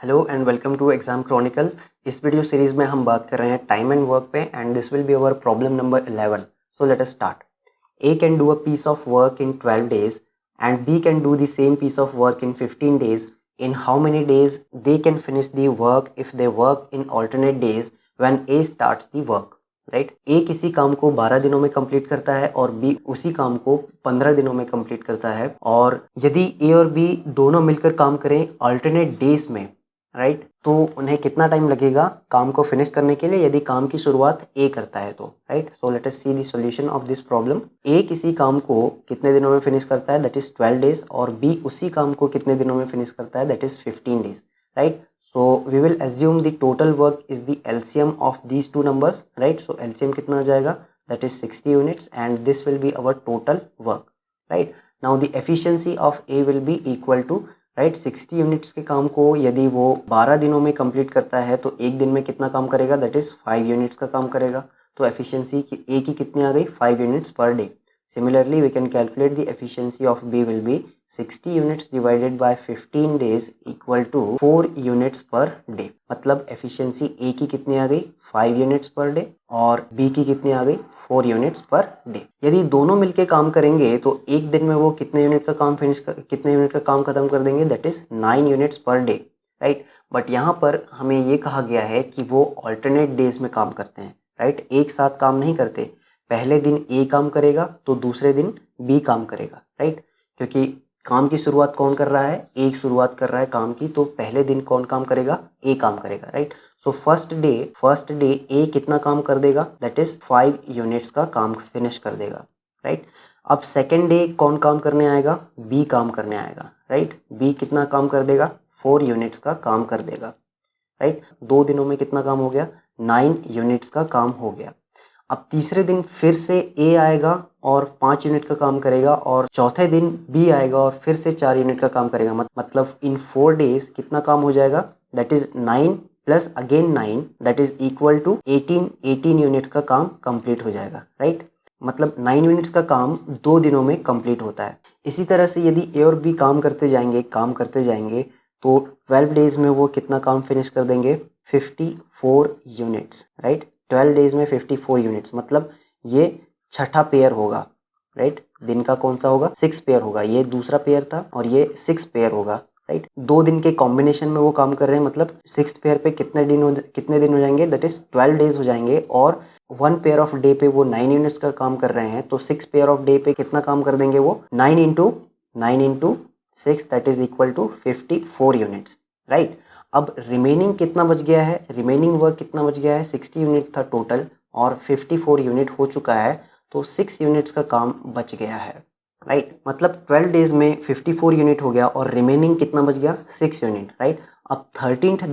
Hello and welcome to exam chronicle. इस video series में हम बात कर रहे हैं टाइम एंड वर्क पे and this will be our problem number 11। So let us start. A can do a piece of work in 12 days and B can do the same piece of work in 15 days। In how many days they can finish the work if they work in alternate days when A starts the work. Right, ए किसी काम को 12 दिनों में complete करता है और B उसी काम को 15 दिनों में कंप्लीट करता है। और यदि ए और बी दोनों मिलकर काम करें अल्टरनेट डेज में, राइट, तो उन्हें कितना टाइम लगेगा काम को फिनिश करने के लिए यदि काम की शुरुआत ए करता है तो। Right, so let us see the solution of this problem. A किसी काम को कितने दिनों में फिनिश करता है, दैट इज 12 days, और बी उसी काम को कितने दिनों में फिनिश करता है, that is 15 days। Right, so we will assume the total work is the LCM of these two numbers, right? So LCM कितना आ जाएगा, that is 60 units and this will be our total work, right? Now the efficiency of A will be equal to, right, 60 units के काम को यदि वो 12 दिनों में complete करता है तो एक दिन में कितना काम करेगा, दैट इज 5 यूनिट्स का काम करेगा। तो एफिशिएंसी की ए की कितनी आ गई, 5 units per day. Similarly, we can calculate the efficiency of B will be 60 units divided by 15 days equal to 4 units per day। मतलब efficiency A की कितनी आ गई, 5 units per day, और B की कितनी आ गई, 4 units per day। यदि दोनों मिलके काम करेंगे तो एक दिन में वो कितने यूनिट का काम कितने यूनिट का काम खत्म कर देंगे, that is 9 units per day। Right, but यहाँ पर हमें ये कहा गया है कि वो ऑल्टरनेट डेज में काम करते हैं। राइट, एक साथ काम नहीं करते। पहले दिन ए काम करेगा तो दूसरे दिन बी काम करेगा। राइट, क्योंकि काम की शुरुआत कौन कर रहा है, ए शुरुआत कर रहा है काम की, तो पहले दिन कौन काम करेगा, ए काम करेगा। राइट, सो फर्स्ट डे ए कितना काम कर देगा, दैट इज 5 यूनिट्स का काम फिनिश कर देगा। राइट, अब सेकेंड डे कौन काम करने आएगा, बी काम करने आएगा। राइट, बी कितना काम कर देगा, 4 यूनिट्स का काम कर देगा। राइट, 2 दिनों में कितना काम हो गया, 9 यूनिट्स का काम हो गया। अब तीसरे दिन फिर से ए आएगा और 5 यूनिट का काम करेगा, और चौथे दिन बी आएगा और फिर से 4 यूनिट का काम करेगा। मतलब इन 4 डेज कितना काम हो जाएगा, that is 9 plus again 9, that is equal to 18 units का काम कंप्लीट हो जाएगा। राइट, मतलब 9 यूनिट्स का काम 2 दिनों में कंप्लीट होता है। इसी तरह से यदि ए और बी काम करते जाएंगे तो 12 डेज में वो कितना काम फिनिश कर देंगे, 54 यूनिट्स। राइट, 12 डेज में 54 यूनिट्स, मतलब ये छठा पेयर होगा। राइट, दिन का कौन सा होगा, 6 पेयर होगा। ये दूसरा पेयर था और ये 6 पेयर होगा। राइट, 2 दिन के कॉम्बिनेशन में वो काम कर रहे हैं, मतलब 6th पेयर पे कितने दिन हो जाएंगे, दैट इज 12 डेज हो जाएंगे। और 1 पेयर ऑफ डे पे वो 9 यूनिट्स का काम कर रहे हैं, तो 6 पेयर ऑफ डे पे कितना काम कर देंगे वो, 9 into 6, that is equal to 54 units. Right, अब रिमेनिंग कितना बच गया है, रिमेनिंग वर्क कितना बच गया है, 60 यूनिट था टोटल और 54 यूनिट हो चुका है, तो 6 यूनिट्स का काम बच गया है। राइट, मतलब 12 डेज में 54 यूनिट हो गया और रिमेनिंग कितना बच गया, 6 यूनिट। राइट, अब 13th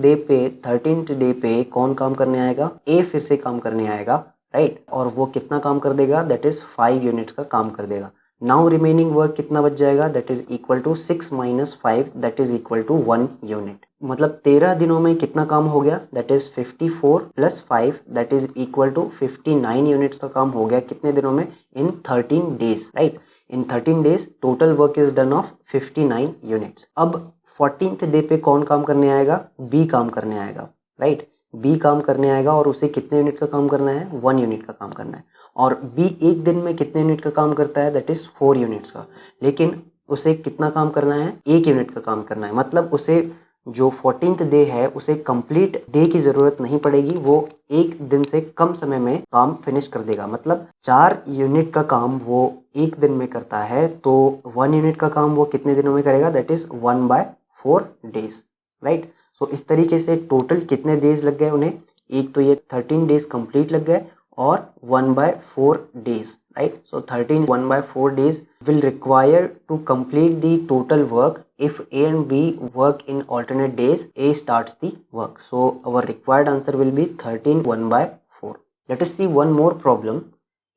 डे पे कौन काम करने आएगा, ए फिर से काम करने आएगा। राइट, और वो कितना काम कर देगा, दैट इज 5 यूनिट्स का काम कर देगा। नाउ रिमेनिंग वर्क कितना बच जाएगा, that is equal to 6 minus 5, that is equal to 1 unit. मतलब 13 दिनों में कितना काम हो गया, that is 54 plus 5, that is equal to 59 units का काम हो गया। कितने दिनों में, in 13 days. Right, in 13 days total work is done of 59 units. अब 14th डे पे कौन काम करने आएगा, बी काम करने आएगा। राइट, बी काम करने आएगा और उसे कितने यूनिट का काम करना है, 1 यूनिट का काम करना है। और बी एक दिन में कितने यूनिट का काम करता है, दैट इज 4 यूनिट्स का, लेकिन उसे कितना काम करना है, 1 यूनिट का काम करना है। मतलब उसे जो 14th डे है उसे कंप्लीट डे की जरूरत नहीं पड़ेगी, वो एक दिन से कम समय में काम फिनिश कर देगा। मतलब 4 यूनिट का काम वो एक दिन में करता है, तो 1 यूनिट का काम वो कितने दिनों में करेगा, दैट इज 1/4 डेज। राइट, सो इस तरीके से टोटल कितने डेज लग गए उन्हें, एक तो ये 13 डेज कंप्लीट लग गए और 1/4 days। right, so 13 1/4 days will require to complete the total work if A and B work in alternate days. A starts the work, so our required answer will be 13 1/4. Let us see one more problem.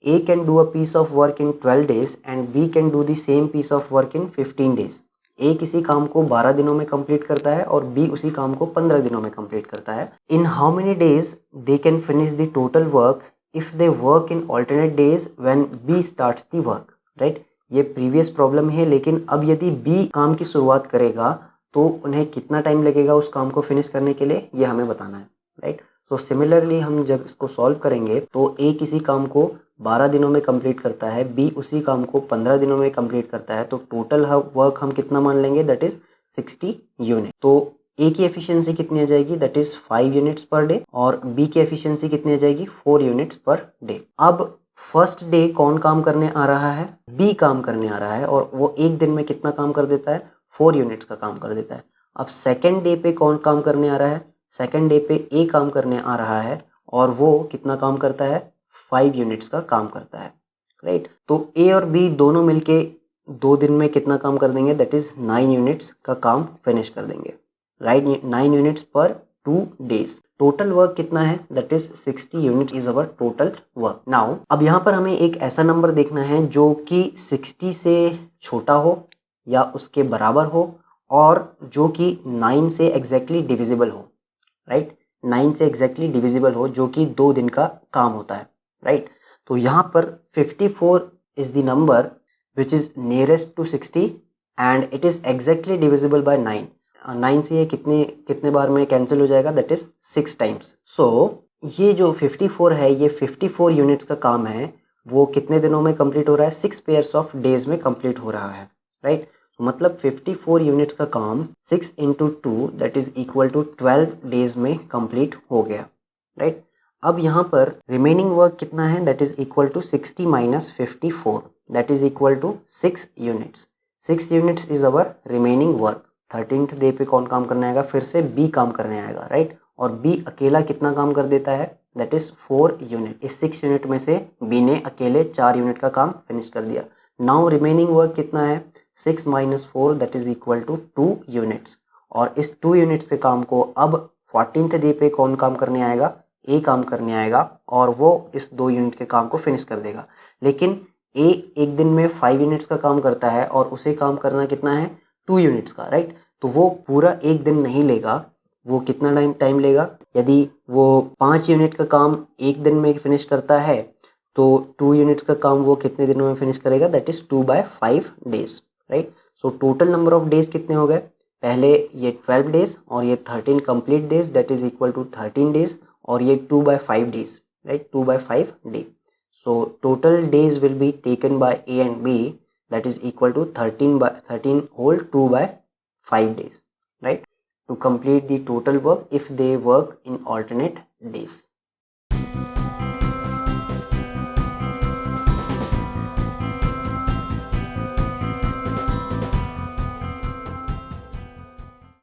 A can do a piece of work in 12 days and B can do the same piece of work in 15 days. A किसी काम को 12 दिनों में complete करता है और B उसी काम को 15 दिनों में कंप्लीट करता है। In how many days they can finish the total work if they work in alternate days when B starts the work? Right, ये प्रीवियस प्रॉब्लम है, लेकिन अब यदि B काम की शुरुआत करेगा तो उन्हें कितना टाइम लगेगा उस काम को फिनिश करने के लिए, ये हमें बताना है, राइट। तो सिमिलरली हम जब इसको सॉल्व करेंगे तो ए किसी काम को 12 दिनों में कंप्लीट करता है, बी उसी काम को 15 दिनों में कंप्लीट करता है, तो टोटल वर्क हम कितना मान लेंगे, दैट इज 60 यूनिट। तो ए की एफिशिएंसी कितनी आ जाएगी, that is 5 units per day, और बी की एफिशिएंसी कितनी आ जाएगी, 4 यूनिट्स पर डे। अब फर्स्ट डे कौन काम करने आ रहा है, बी काम करने आ रहा है, और वो एक दिन में कितना काम कर देता है, 4 यूनिट्स का काम कर देता है। अब सेकेंड डे पे कौन काम करने आ रहा है, सेकेंड डे पे ए काम करने आ रहा है, और वो कितना काम करता है, 5 यूनिट्स का काम करता है, राइट। तो ए और बी दोनों मिलके 2 दिन में कितना काम कर देंगे, दैट इज 9 यूनिट्स का काम फिनिश कर देंगे, राइट। 9 यूनिट्स पर 2 डेज। टोटल वर्क कितना है, that is 60 unit is our total work. Now अब यहाँ पर हमें एक ऐसा नंबर देखना है जो कि 60 से छोटा हो या उसके बराबर हो, और जो कि 9 से एग्जैक्टली डिविजिबल हो, राइट। 9 से एग्जैक्टली डिविजिबल हो, जो कि 2 दिन का काम होता है, राइट। तो यहाँ पर 54 is the number which is nearest to 60 and it is exactly divisible by 9। 9 से ये कितने कितने बार में कैंसिल हो जाएगा, दैट इज 6 टाइम्स। सो ये जो 54 है, ये 54 यूनिट्स का काम है, वो कितने दिनों में कंप्लीट हो रहा है, 6 पेयर्स ऑफ डेज में कंप्लीट हो रहा है, राइट। मतलब 54 यूनिट्स का काम 6 into 2 that is equal to 12 days में कंप्लीट हो गया, राइट। अब यहाँ पर रिमेनिंग वर्क कितना है, that is equal to 60 minus 54 that is equal to 6 units. 6 units is our remaining work. 13th day पे कौन काम करने आएगा, फिर से बी काम करने आएगा, राइट। और बी अकेला कितना काम कर देता है, दैट इज 4 यूनिट। इस 6 यूनिट में से बी ने अकेले 4 यूनिट का काम फिनिश कर दिया। नाउ रिमेनिंग वर्क कितना है, 6 minus 4 that is equal to 2 units. और इस 2 यूनिट्स के काम को अब 14th डे पे कौन काम करने आएगा, ए काम करने आएगा, और वो इस 2 यूनिट के काम को फिनिश कर देगा। लेकिन ए एक दिन में 5 यूनिट्स का काम करता है, और उसे काम करना कितना है, 2 यूनिट्स का, राइट। तो वो पूरा एक दिन नहीं लेगा, वो कितना टाइम लेगा, यदि वो 5 यूनिट का काम एक दिन में फिनिश करता है, तो 2 यूनिट्स का काम वो कितने दिनों में फिनिश करेगा, that is 2/5 days, right. So total number of days कितने हो गए, पहले ये 12 डेज और ये 13 complete days that is equal to 13 days, और ये 2/5 days, right, 2/5 day. So total days will be taken by A and B that is equal to 13 whole 2/5 days, right, to complete the total work if they work in alternate days.